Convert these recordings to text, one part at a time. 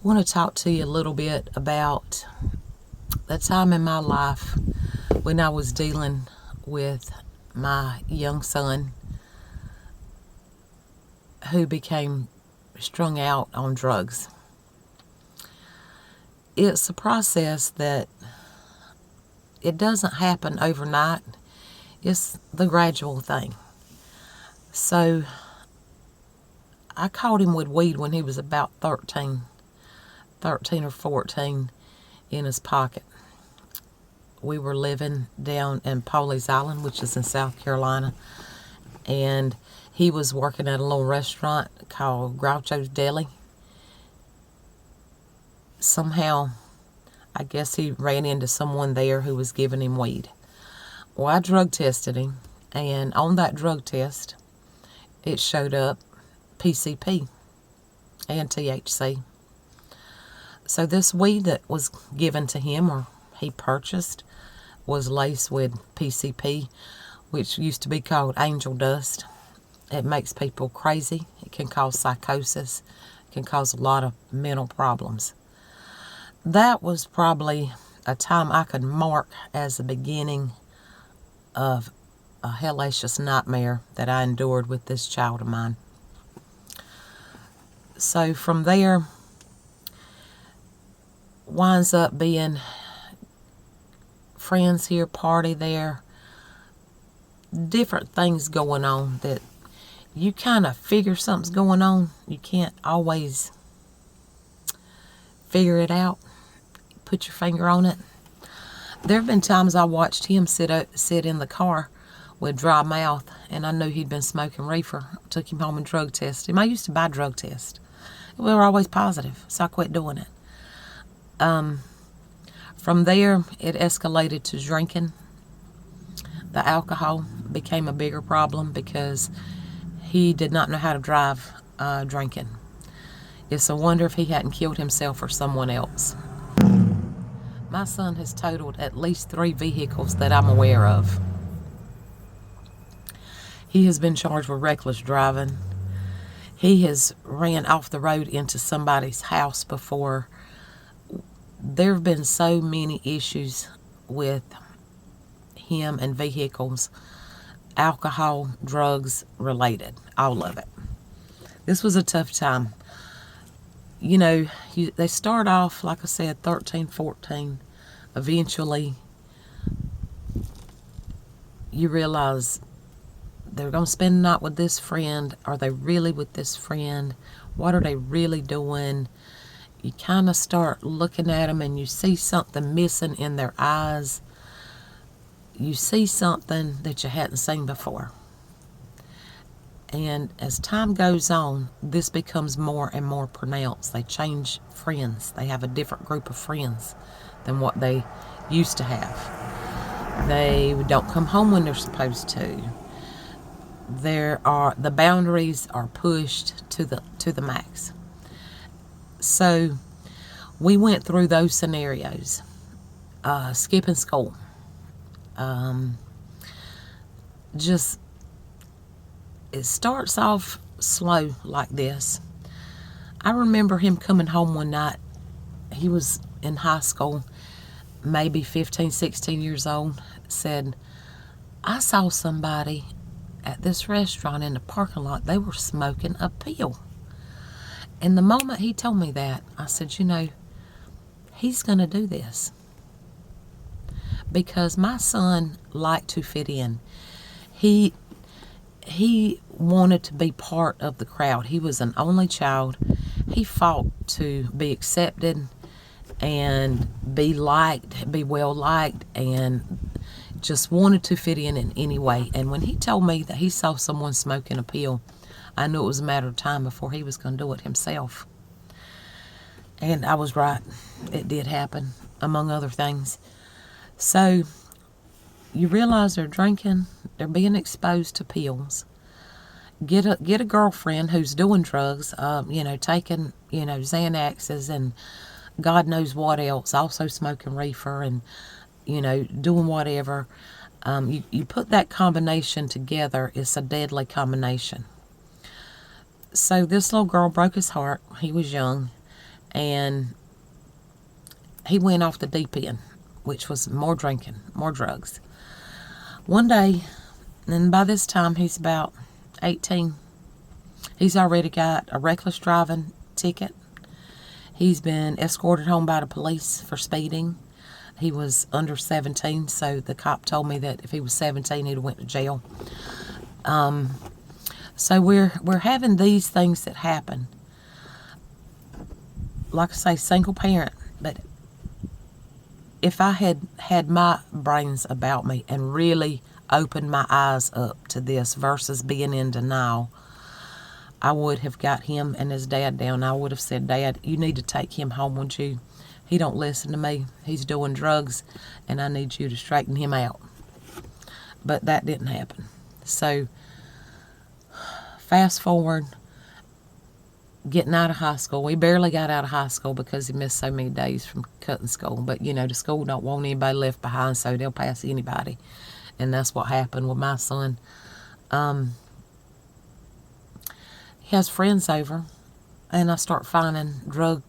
want to talk to you a little bit about the time in my life when I was dealing with my young son who became strung out on drugs. It's a process that it doesn't happen overnight. It's the gradual thing. So I caught him with weed when he was about 13 or 14 in his pocket. We were living down in Pawleys Island, which is in South Carolina, and he was working at a little restaurant called Groucho's Deli. Somehow, I guess he ran into someone there who was giving him weed. Well, I drug tested him, and on that drug test, it showed up PCP and THC. So this weed that was given to him, or he purchased, was laced with PCP, which used to be called angel dust. It makes people crazy. It can cause psychosis. It can cause a lot of mental problems. That was probably a time I could mark as the beginning of a hellacious nightmare that I endured with this child of mine. So from there, winds up being friends here, party there, different things going on that you kind of figure something's going on. You can't always figure it out, put your finger on it. There have been times I watched him sit in the car with dry mouth, and I knew he'd been smoking reefer. Took him home and drug tested him. I used to buy drug tests. We were always positive, so I quit doing it. From there, it escalated to drinking. The alcohol became a bigger problem because he did not know how to drive drinking. It's a wonder if he hadn't killed himself or someone else. My son has totaled at least 3 vehicles that I'm aware of. He has been charged with reckless driving. He has ran off the road into somebody's house before. There have been so many issues with him and vehicles, alcohol, drugs related, all of it. This was a tough time. You know, they start off, like I said, 13, 14. Eventually, you realize they're going to spend the night with this friend. Are they really with this friend? What are they really doing? You kind of start looking at them and you see something missing in their eyes. You see something that you hadn't seen before. And as time goes on, this becomes more and more pronounced. They change friends. They have a different group of friends than what they used to have. They don't come home when they're supposed to. The boundaries are pushed to the max. So we went through those scenarios. Skipping school. It starts off slow like this. I remember him coming home one night. He was in high school, maybe 15, 16 years old, said, I saw somebody at this restaurant in the parking lot. They were smoking a pill. And the moment he told me that, I said, you know, he's going to do this. Because my son liked to fit in. He wanted to be part of the crowd. He was an only child. He fought to be accepted and be liked, be well liked, and just wanted to fit in any way. And when he told me that he saw someone smoking a pill, I knew it was a matter of time before he was going to do it himself. And I was right. It did happen, among other things. So you realize they're drinking, they're being exposed to pills. Get a girlfriend who's doing drugs, taking, Xanaxes and God knows what else, also smoking reefer and, doing whatever. You put that combination together, it's a deadly combination. So this little girl broke his heart. He was young. and he went off the deep end, which was more drinking, more drugs. One day, and by this time he's about 18, he's already got a reckless driving ticket. He's been escorted home by the police for speeding. He was under 17, so the cop told me that if he was 17, he'd went to jail. So we're having these things that happen. Like I say, single parent, but if I had my brains about me and really opened my eyes up to this versus being in denial, I would have got him and his dad down. I would have said, Dad, you need to take him home with you. He don't listen to me. He's doing drugs, and I need you to straighten him out. But that didn't happen. So fast forward, getting out of high school. We barely got out of high school because he missed so many days from cutting school. But, the school don't want anybody left behind, so they'll pass anybody. And that's what happened with my son. He has friends over, and I start finding drug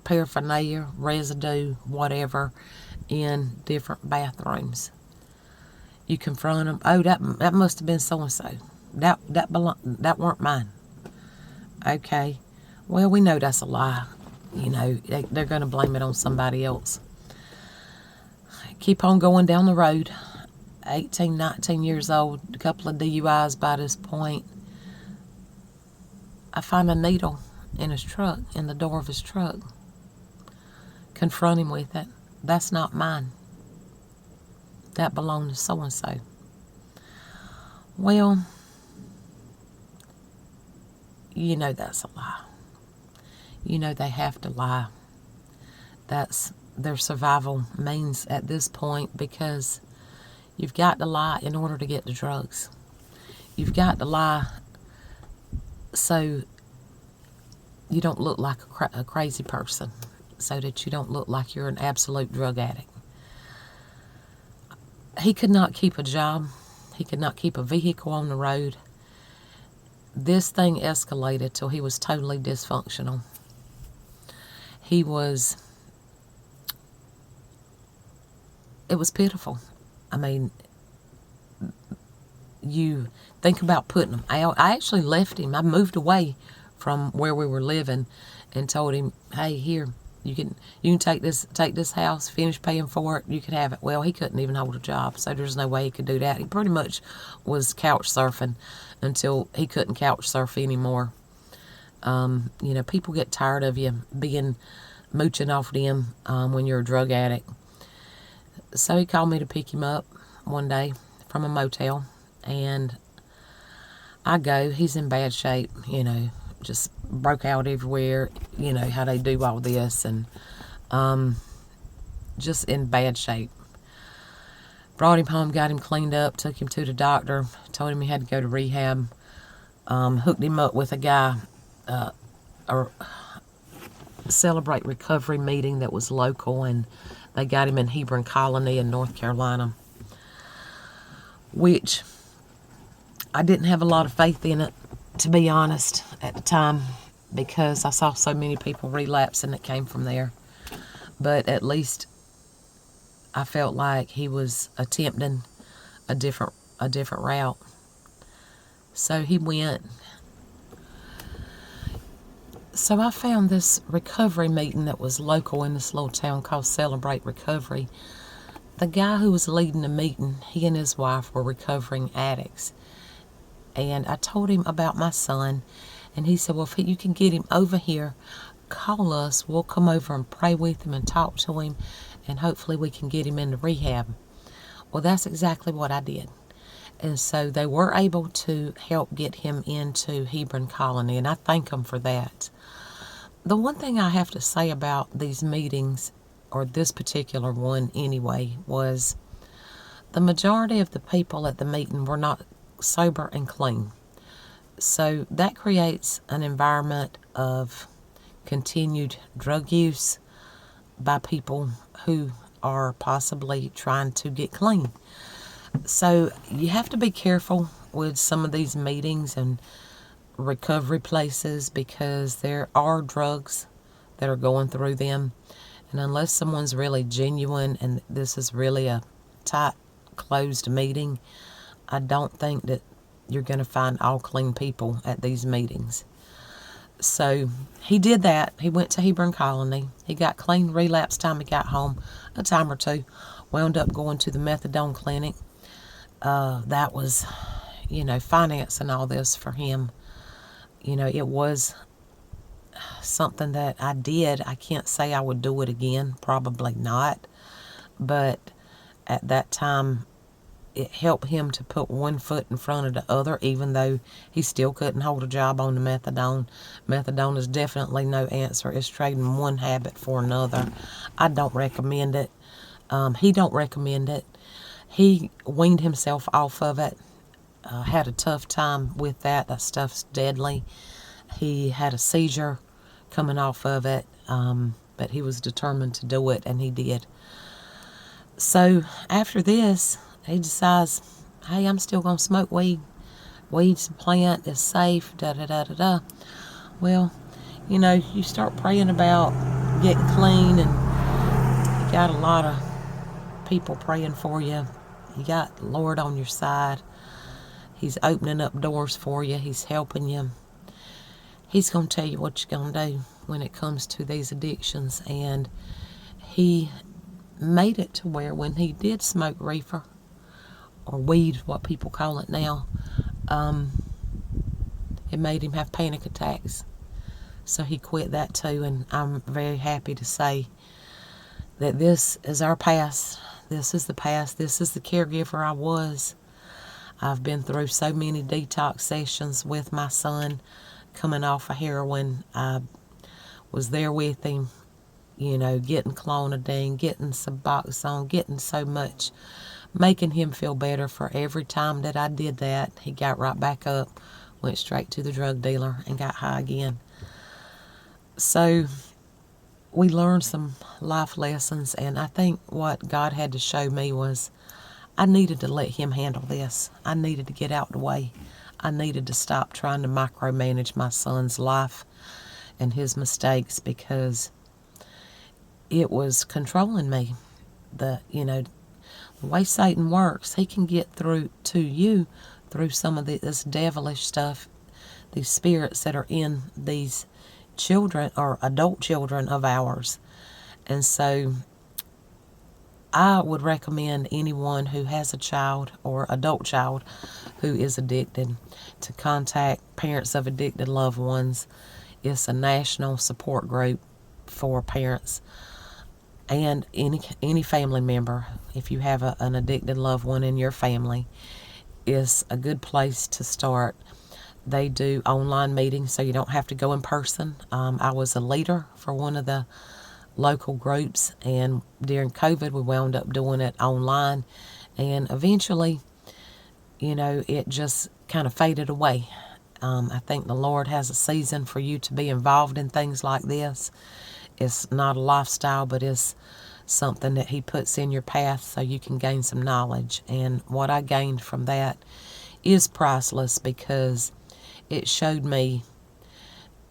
paraphernalia, residue, whatever, in different bathrooms. You confront them. Oh, that must have been so-and-so. That weren't mine. Okay. Well, we know that's a lie. They're going to blame it on somebody else. Keep on going down the road. 18, 19 years old, a couple of DUIs by this point. I find a needle in his truck, in the door of his truck. Confront him with it. That's not mine. That belonged to so-and-so. Well, that's a lie. They have to lie. That's their survival means at this point, because you've got to lie in order to get the drugs. You've got to lie so you don't look like a crazy person, so that you don't look like you're an absolute drug addict. He could not keep a job. He could not keep a vehicle on the road. This thing escalated till he was totally dysfunctional. It was pitiful. I mean, you think about putting him out. I actually left him. I moved away from where we were living and told him, hey, here, you can take this house, finish paying for it, you can have it. Well, he couldn't even hold a job, so there's no way he could do that. He pretty much was couch surfing until he couldn't couch surf anymore. People get tired of you mooching off them when you're a drug addict. So he called me to pick him up one day from a motel, and I go. He's in bad shape, just broke out everywhere, how they do all this, and just in bad shape. Brought him home, got him cleaned up, took him to the doctor, told him he had to go to rehab, hooked him up with a guy, a Celebrate Recovery meeting that was local, and they got him in Heroin Colony in North Carolina, which I didn't have a lot of faith in it, to be honest, at the time, because I saw so many people relapsing that came from there. But at least I felt like he was attempting a different route. So he went. So I found this recovery meeting that was local in this little town called Celebrate Recovery. The guy who was leading the meeting, he and his wife were recovering addicts. And I told him about my son, and he said, well, if you can get him over here, call us. We'll come over and pray with him and talk to him, and hopefully we can get him into rehab. Well, that's exactly what I did. And so they were able to help get him into Heroin Colony, and I thank them for that. The one thing I have to say about these meetings, or this particular one anyway, was the majority of the people at the meeting were not sober and clean. So that creates an environment of continued drug use by people who are possibly trying to get clean. So you have to be careful with some of these meetings and recovery places, because there are drugs that are going through them. And unless someone's really genuine and this is really a tight, closed meeting, I don't think that you're going to find all clean people at these meetings. So he did that. He went to Hebron Colony. He got clean, relapse time he got home, a time or two. Wound up going to the methadone clinic. That was, financing all this for him. It was something that I did. I can't say I would do it again. Probably not. But at that time, it helped him to put one foot in front of the other, even though he still couldn't hold a job on the methadone. Methadone is definitely no answer. It's trading one habit for another. I don't recommend it. He don't recommend it. He weaned himself off of it. Had a tough time with that. That stuff's deadly. He had a seizure coming off of it, but he was determined to do it, and he did. So after this, he decides, hey, I'm still going to smoke weed. Weed's a plant, it's safe, da-da-da-da-da. Well, you start praying about getting clean, and you got a lot of people praying for you. You got the Lord on your side. He's opening up doors for you. He's helping you. He's going to tell you what you're going to do when it comes to these addictions. And he made it to where when he did smoke reefer, or weed, what people call it now, it made him have panic attacks. So he quit that too, and I'm very happy to say that this is our past. This is the past. This is the caregiver I was. I've been through so many detox sessions with my son coming off of heroin. I was there with him, getting clonidine, getting Suboxone, getting so much, making him feel better. For every time that I did that, he got right back up, went straight to the drug dealer, and got high again. So we learned some life lessons, and I think what God had to show me was I needed to let him handle this. I needed to get out the way. I needed to stop trying to micromanage my son's life and his mistakes, because it was controlling me. The way Satan works, he can get through to you through some of this devilish stuff, these spirits that are in these children or adult children of ours. And so I would recommend anyone who has a child or adult child who is addicted to contact Parents of Addicted Loved Ones. It's a national support group for parents and any family member. If you have an addicted loved one in your family, it's a good place to start. They do online meetings, so you don't have to go in person. I was a leader for one of the local groups, and during COVID we wound up doing it online, and eventually it just kind of faded away. I think the Lord has a season for you to be involved in things like this. It's not a lifestyle, but it's something that he puts in your path so you can gain some knowledge. And what I gained from that is priceless, because it showed me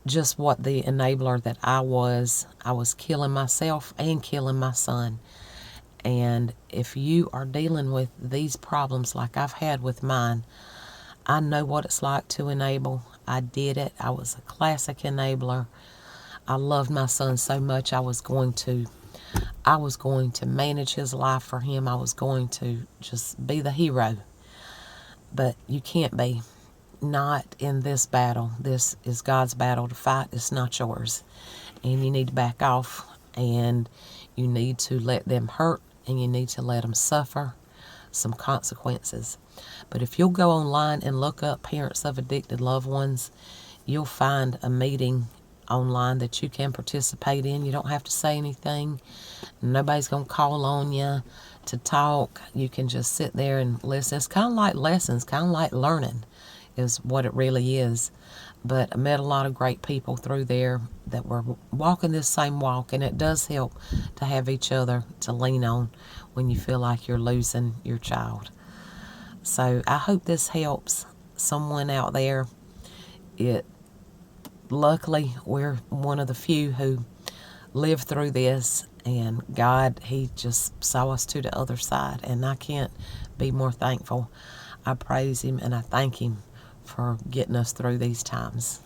just what the enabler that I was. I was killing myself and killing my son. And if you are dealing with these problems like I've had with mine, I know what it's like to enable. I did it. I was a classic enabler. I loved my son so much. I was going to manage his life for him. I was going to just be the hero. But you can't be. Not in this battle. This is God's battle to fight. It's not yours. And you need to back off, and you need to let them hurt, and you need to let them suffer some consequences. But if you'll go online and look up Parents of Addicted Loved Ones, you'll find a meeting online that you can participate in. You don't have to say anything. Nobody's going to call on you to talk. You can just sit there and listen. It's kind of like lessons, kind of like learning is what it really is. But I met a lot of great people through there that were walking this same walk, and it does help to have each other to lean on when you feel like you're losing your child. So I hope this helps someone out there. Luckily, we're one of the few who live through this, and God, He just saw us to the other side, and I can't be more thankful. I praise Him and I thank Him for getting us through these times.